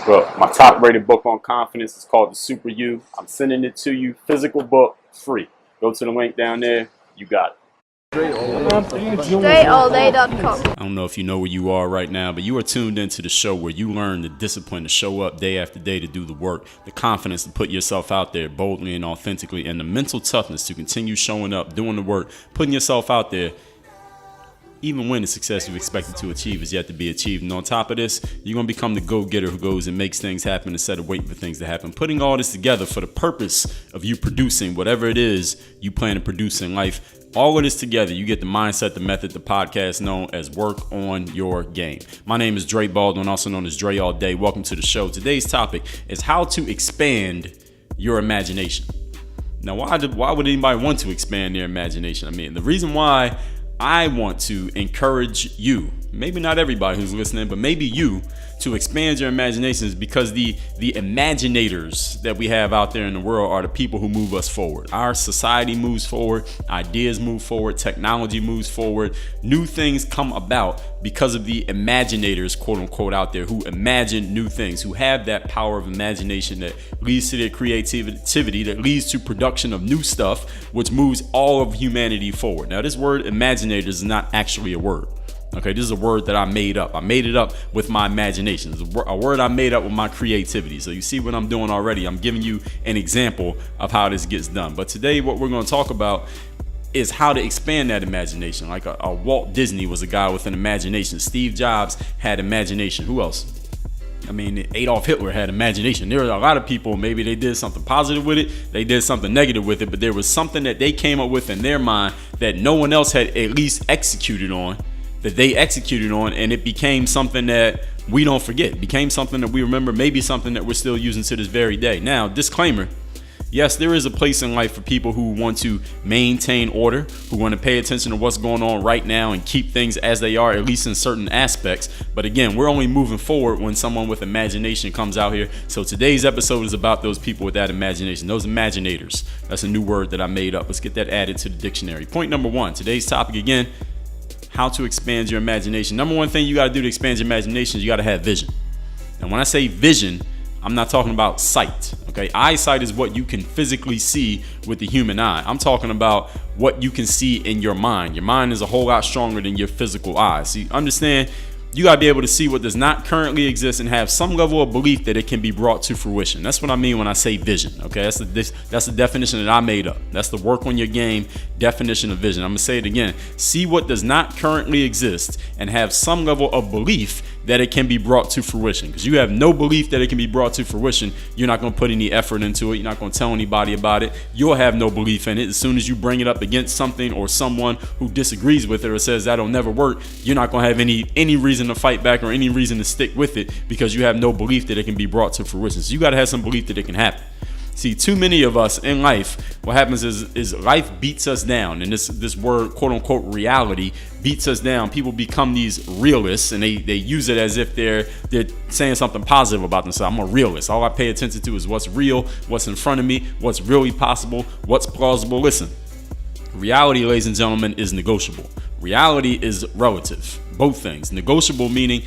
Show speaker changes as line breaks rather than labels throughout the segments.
Well, my top rated book on confidence is called The Super You. I'm sending it to you, physical book, free. Go to the link down there. You got it.
DreAllDay.com.
I don't know if you know where you are right now, but you are tuned into the show where you learn the discipline to show up day after day to do the work, the confidence to put yourself out there boldly and authentically, and the mental toughness to continue showing up, doing the work, putting yourself out there, even when the success you expected to achieve is yet to be achieved. And on top of this, you're going to become the go-getter who goes and makes things happen instead of waiting for things to happen. Putting all this together for the purpose of you producing whatever it is you plan to produce in life. All of this together, you get the mindset, the method, the podcast known as Work on Your Game. My name is Dre Baldwin, also known as Dre All Day. Welcome to the show. Today's topic is how to expand your imagination. Now, why would anybody want to expand their imagination? I mean, the reason why I want to encourage you, maybe not everybody who's listening, but maybe you, to expand your imagination is because the imaginators that we have out there in the world are the people who move us forward. Our society moves forward, ideas move forward, technology moves forward, new things come about because of the imaginators, quote unquote, out there who imagine new things, who have that power of imagination that leads to their creativity, that leads to production of new stuff, which moves all of humanity forward. Now, this word imaginators is not actually a word. Okay, this is a word that I made up. I made it up with my imagination. It's a word I made up with my creativity. So you see what I'm doing already. I'm giving you an example of how this gets done. But today what we're going to talk about is how to expand that imagination. Like a Walt Disney was a guy with an imagination. Steve Jobs had imagination. Who else? I mean, Adolf Hitler had imagination. There are a lot of people, maybe they did something positive with it, they did something negative with it, but there was something that they came up with in their mind that no one else had at least executed on, that they executed on, and it became something that we don't forget. It became something that we remember, maybe something that we're still using to this very day. Now, disclaimer, yes, there is a place in life for people who want to maintain order, who want to pay attention to what's going on right now and keep things as they are, at least in certain aspects. But again, we're only moving forward when someone with imagination comes out here. So today's episode is about those people with that imagination, those imaginators. That's a new word that I made up. Let's get that added to the dictionary. Point number one, today's topic again, how to expand your imagination. Number one thing you got to do to expand your imagination is you got to have vision. And when I say vision, I'm not talking about sight. Okay, eyesight is what you can physically see with the human eye. I'm talking about what you can see in your mind. Your mind is a whole lot stronger than your physical eyes. See, understand, you got to be able to see what does not currently exist and have some level of belief that it can be brought to fruition. That's what I mean when I say vision. Okay, that's the definition that I made up. That's the work on your game definition of vision. I'm gonna say it again. See what does not currently exist and have some level of belief that it can be brought to fruition. Because you have no belief that it can be brought to fruition, you're not going to put any effort into it. You're not going to tell anybody about it. You'll have no belief in it. As soon as you bring it up against something or someone who disagrees with it or says that'll never work, you're not going to have any reason to fight back or any reason to stick with it because you have no belief that it can be brought to fruition. So you got to have some belief that it can happen. See, too many of us in life, what happens is life beats us down, and this word, quote unquote, reality beats us down. People become these realists, and they use it as if they're saying something positive about themselves. I'm a realist. All I pay attention to is what's real, what's in front of me, what's really possible, what's plausible. Listen, reality, ladies and gentlemen, is negotiable. Reality is relative. Both things. Negotiable meaning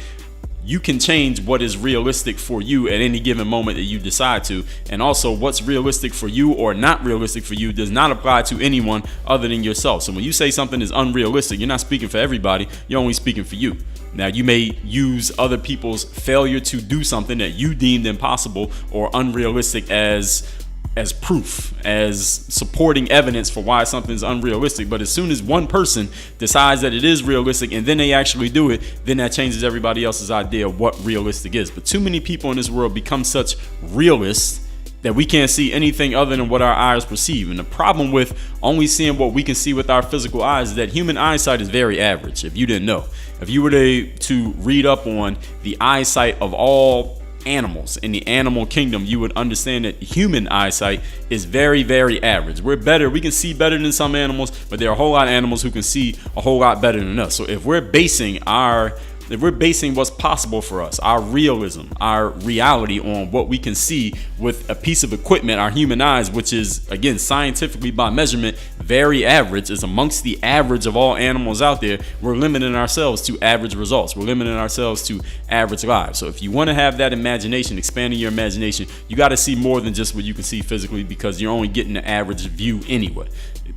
you can change what is realistic for you at any given moment that you decide to. And also what's realistic for you or not realistic for you does not apply to anyone other than yourself. So when you say something is unrealistic, you're not speaking for everybody. You're only speaking for you. Now, you may use other people's failure to do something that you deemed impossible or unrealistic as proof, as supporting evidence for why something's unrealistic. But as soon as one person decides that it is realistic and then they actually do it, then that changes everybody else's idea of what realistic is. But too many people in this world become such realists that we can't see anything other than what our eyes perceive. And the problem with only seeing what we can see with our physical eyes is that human eyesight is very average. If you didn't know, if you were to read up on the eyesight of all animals in the animal kingdom, you would understand that human eyesight is very, very average. We're better. We can see better than some animals, but there are a whole lot of animals who can see a whole lot better than us. So if we're basing our if we're basing what's possible for us, our realism, our reality on what we can see with a piece of equipment, our human eyes, which is, again, scientifically by measurement, very average, is amongst the average of all animals out there, we're limiting ourselves to average results. We're limiting ourselves to average lives. So if you want to have that imagination, expanding your imagination, you got to see more than just what you can see physically, because you're only getting the average view anyway.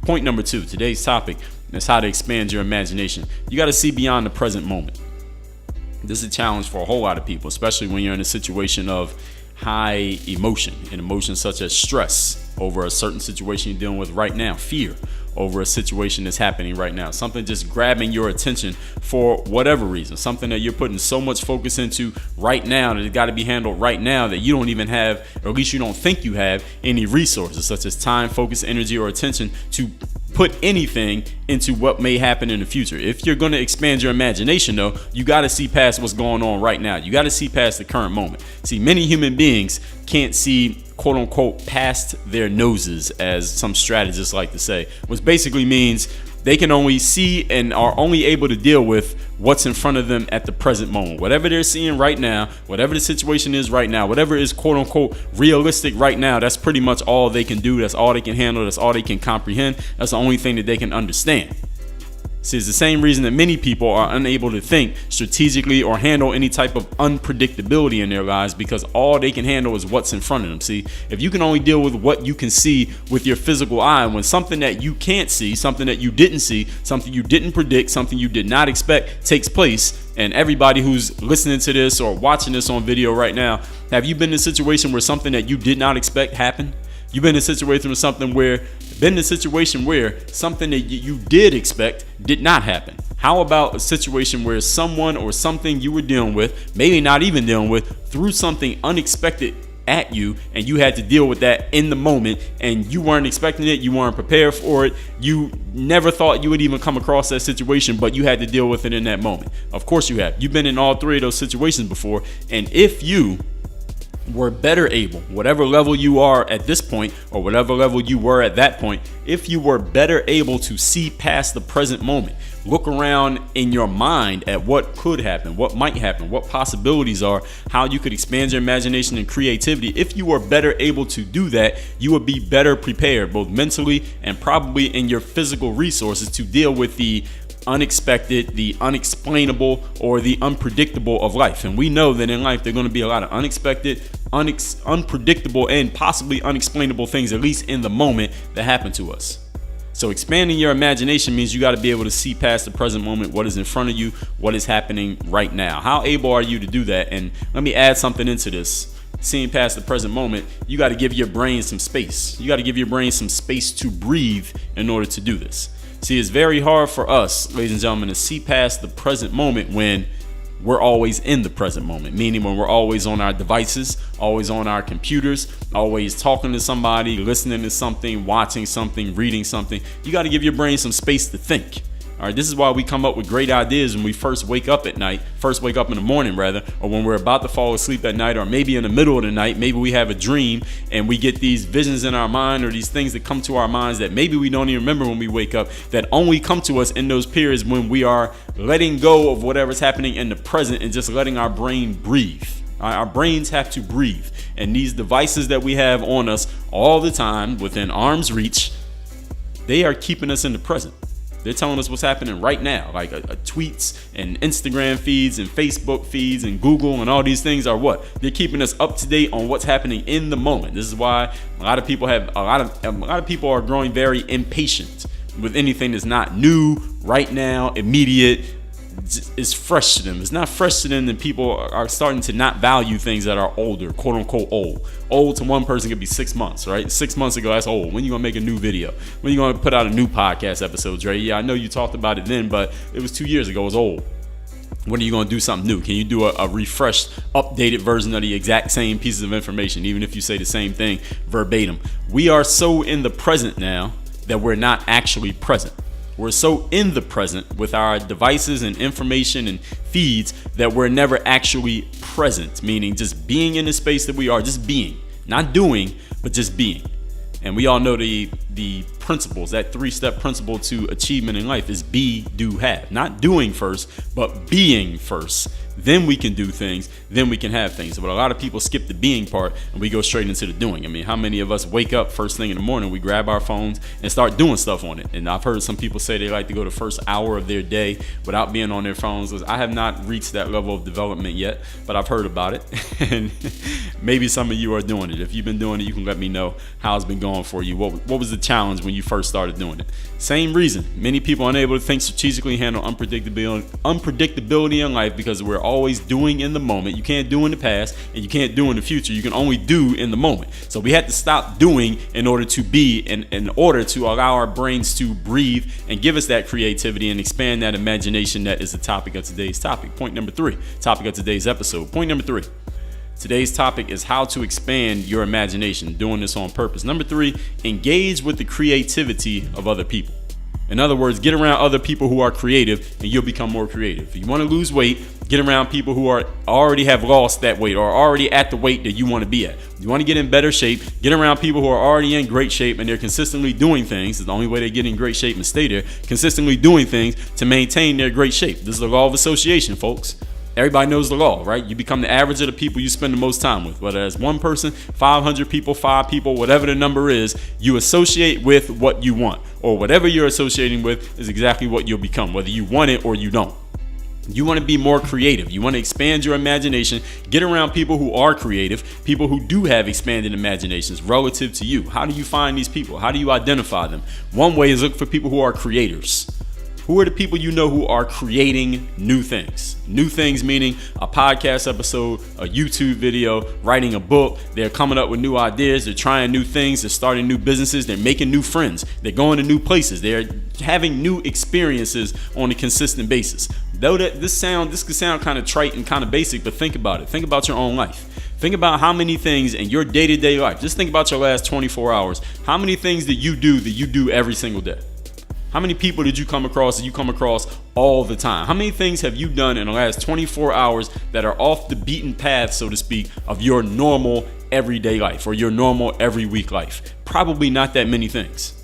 Point number 2, today's topic is how to expand your imagination. You got to see beyond the present moment. This is a challenge for a whole lot of people, especially when you're in a situation of high emotion, and emotions such as stress over a certain situation you're dealing with right now, fear over a situation that's happening right now, something just grabbing your attention for whatever reason, something that you're putting so much focus into right now that it got to be handled right now that you don't even have, or at least you don't think you have, any resources such as time, focus, energy, or attention to put anything into what may happen in the future. If you're going to expand your imagination, though, you got to see past what's going on right now. You got to see past the current moment. See, many human beings can't see, quote unquote, past their noses, as some strategists like to say, which basically means they can only see and are only able to deal with what's in front of them at the present moment. Whatever they're seeing right now, whatever the situation is right now, whatever is quote unquote realistic right now, that's pretty much all they can do. That's all they can handle. That's all they can comprehend. That's the only thing that they can understand. See, it's the same reason that many people are unable to think strategically or handle any type of unpredictability in their lives, because all they can handle is what's in front of them. See, if you can only deal with what you can see with your physical eye, when something that you can't see, something that you didn't see, something you didn't predict, something you did not expect takes place, and everybody who's listening to this or watching this on video right now, have you been in a situation where something that you did not expect happened? You've been in a situation where something that you did expect did not happen. How about a situation where someone or something you were dealing with, maybe not even dealing with, threw something unexpected at you, and you had to deal with that in the moment, and you weren't expecting it, you weren't prepared for it, you never thought you would even come across that situation, but you had to deal with it in that moment. Of course you have. You've been in all 3 of those situations before, and if you were better able, whatever level you are at this point or whatever level you were at that point, if you were better able to see past the present moment, look around in your mind at what could happen, what might happen, what possibilities are, how you could expand your imagination and creativity. If you were better able to do that, you would be better prepared, both mentally and probably in your physical resources, to deal with the unexpected, the unexplainable, or the unpredictable of life. And we know that in life there are going to be a lot of unexpected, unpredictable, and possibly unexplainable things, at least in the moment, that happen to us. So expanding your imagination means you got to be able to see past the present moment, what is in front of you, what is happening right now. How able are you to do that? And let me add something into this. Seeing past the present moment, you got to give your brain some space. You got to give your brain some space to breathe in order to do this. See, it's very hard for us, ladies and gentlemen, to see past the present moment when we're always in the present moment, meaning when we're always on our devices, always on our computers, always talking to somebody, listening to something, watching something, reading something. You got to give your brain some space to think. All right, this is why we come up with great ideas when we first wake up in the morning, or when we're about to fall asleep at night, or maybe in the middle of the night. Maybe we have a dream and we get these visions in our mind, or these things that come to our minds that maybe we don't even remember when we wake up, that only come to us in those periods when we are letting go of whatever's happening in the present and just letting our brain breathe. Our brains have to breathe. And these devices that we have on us all the time, within arm's reach, they are keeping us in the present. They're telling us what's happening right now, like tweets and Instagram feeds and Facebook feeds and Google and all these things are what? They're keeping us up to date on what's happening in the moment. This is why a lot of people are growing very impatient with anything that's not new, right now, immediate. Is fresh to them. It's not fresh to them, and people are starting to not value things that are older, quote unquote old. Old to one person could be 6 months, right? 6 months ago, that's old. When are you gonna make a new video? When are you gonna put out a new podcast episode, Dre? Yeah, I know you talked about it then, but it was 2 years ago. It was old. When are you gonna do something new? Can you do a refreshed, updated version of the exact same pieces of information, even if you say the same thing verbatim? We are so in the present now that we're not actually present. We're so in the present with our devices and information and feeds that we're never actually present, meaning just being in the space that we are, just being, not doing, but just being. And we all know the principles, that 3-step principle to achievement in life is be, do, have. Not doing first, but being first. Then we can do things, then we can have things. But a lot of people skip the being part and we go straight into the doing. I mean, how many of us wake up first thing in the morning, we grab our phones and start doing stuff on it? And I've heard some people say they like to go the first hour of their day without being on their phones. I have not reached that level of development yet, but I've heard about it. And maybe some of you are doing it. If you've been doing it, you can let me know how it's been going for you. What was the challenge when you first started doing it? Same reason. Many people are unable to think strategically, handle unpredictability in life because we're always doing in the moment. You can't do in the past and you can't do in the future. You can only do in the moment. So we had to stop doing in order to be, in order to allow our brains to breathe and give us that creativity and expand that imagination. That is the topic of today's topic. Point number 3, topic of today's episode. Point number 3. Today's topic is how to expand your imagination, doing this on purpose. Number 3, engage with the creativity of other people. In other words, get around other people who are creative and you'll become more creative. If you want to lose weight, get around people who are already have lost that weight or are already at the weight that you want to be at. If you want to get in better shape, get around people who are already in great shape and they're consistently doing things. It's the only way they get in great shape and stay there, consistently doing things to maintain their great shape. This is the law of association, folks. Everybody knows the law, right? You become the average of the people you spend the most time with. Whether it's one person, 500 people, 5 people, whatever the number is, you associate with what you want. Or whatever you're associating with is exactly what you'll become, whether you want it or you don't. You want to be more creative. You want to expand your imagination. Get around people who are creative, people who do have expanded imaginations relative to you. How do you find these people? How do you identify them? One way is look for people who are creators. Who are the people you know who are creating new things? New things meaning a podcast episode, a YouTube video, writing a book. They're coming up with new ideas. They're trying new things. They're starting new businesses. They're making new friends. They're going to new places. They're having new experiences on a consistent basis. Though this could sound kind of trite and kind of basic, but think about it. Think about your own life. Think about how many things in your day-to-day life. Just think about your last 24 hours. How many things that you do every single day? How many people did you come across that you come across all the time? How many things have you done in the last 24 hours that are off the beaten path, so to speak, of your normal everyday life or your normal every week life? Probably not that many things.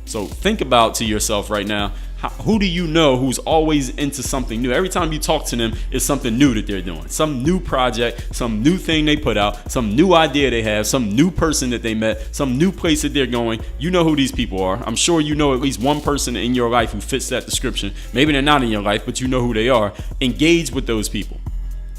So think about to yourself right now, who do you know who's always into something new? Every time you talk to them, it's something new that they're doing. Some new project, some new thing they put out, some new idea they have, some new person that they met, some new place that they're going. You know who these people are. I'm sure you know at least one person in your life who fits that description. Maybe they're not in your life, but you know who they are. Engage with those people.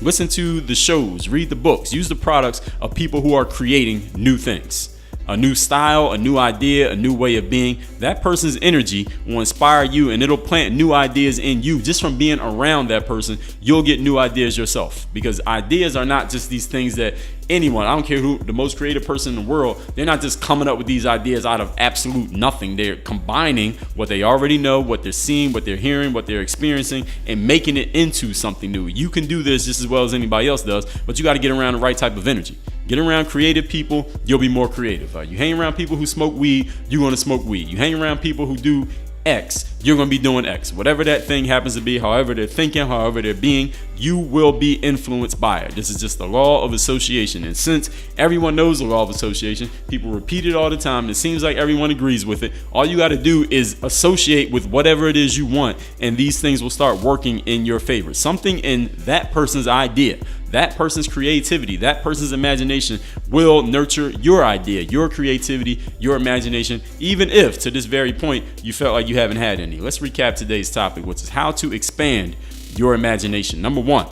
Listen to the shows, read the books, use the products of people who are creating new things. A new style, a new idea, a new way of being. That person's energy will inspire you and it'll plant new ideas in you. Just from being around that person, you'll get new ideas yourself. Because ideas are not just these things that anyone, I don't care who, the most creative person in the world, they're not just coming up with these ideas out of absolute nothing. They're combining what they already know, what they're seeing, what they're hearing, what they're experiencing, and making it into something new. You can do this just as well as anybody else does, but you got to get around the right type of energy. Get around creative people, you'll be more creative. You hang around people who smoke weed, you're going to smoke weed. You hang around people who do X, you're going to be doing X. Whatever that thing happens to be, however they're thinking, however they're being, you will be influenced by it. This is just the law of association. And since everyone knows the law of association, people repeat it all the time, and it seems like everyone agrees with it. All you got to do is associate with whatever it is you want, and these things will start working in your favor. Something in that person's idea, that person's creativity, that person's imagination will nurture your idea, your creativity, your imagination, even if to this very point you felt like you haven't had any. Let's recap today's topic, which is how to expand your imagination. Number 1,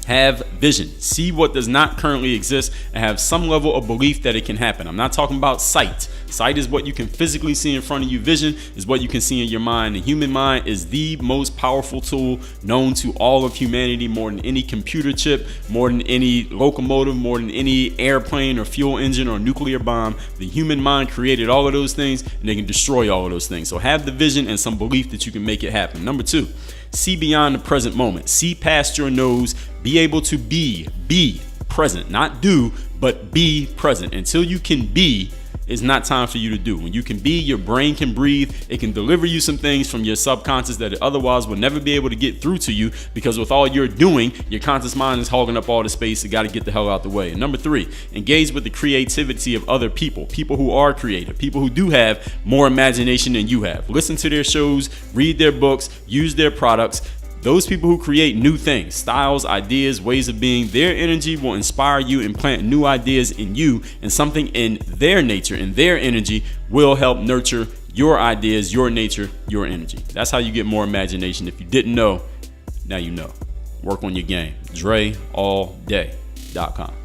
have vision. See what does not currently exist and have some level of belief that it can happen. I'm not talking about sight. Sight is what you can physically see in front of you. Vision is what you can see in your mind. The human mind is the most powerful tool known to all of humanity, more than any computer chip, more than any locomotive, more than any airplane or fuel engine or nuclear bomb. The human mind created all of those things, and they can destroy all of those things. So have the vision and some belief that you can make it happen. Number 2, see beyond the present moment. See past your nose. Be able to be present. Not do, but be present. Until you can be is not time for you to do. When you can be, your brain can breathe. It can deliver you some things from your subconscious that it otherwise would never be able to get through to you, because with all you're doing, your conscious mind is hogging up all the space. You got to get the hell out the way. And number 3, engage with the creativity of other people who are creative, people who do have more imagination than you have. Listen to their shows, read their books, use their products. Those people who create new things, styles, ideas, ways of being, their energy will inspire you and plant new ideas in you, and something in their nature and their energy will help nurture your ideas, your nature, your energy. That's how you get more imagination. If you didn't know, now you know. Work on your game. DreAllDay.com.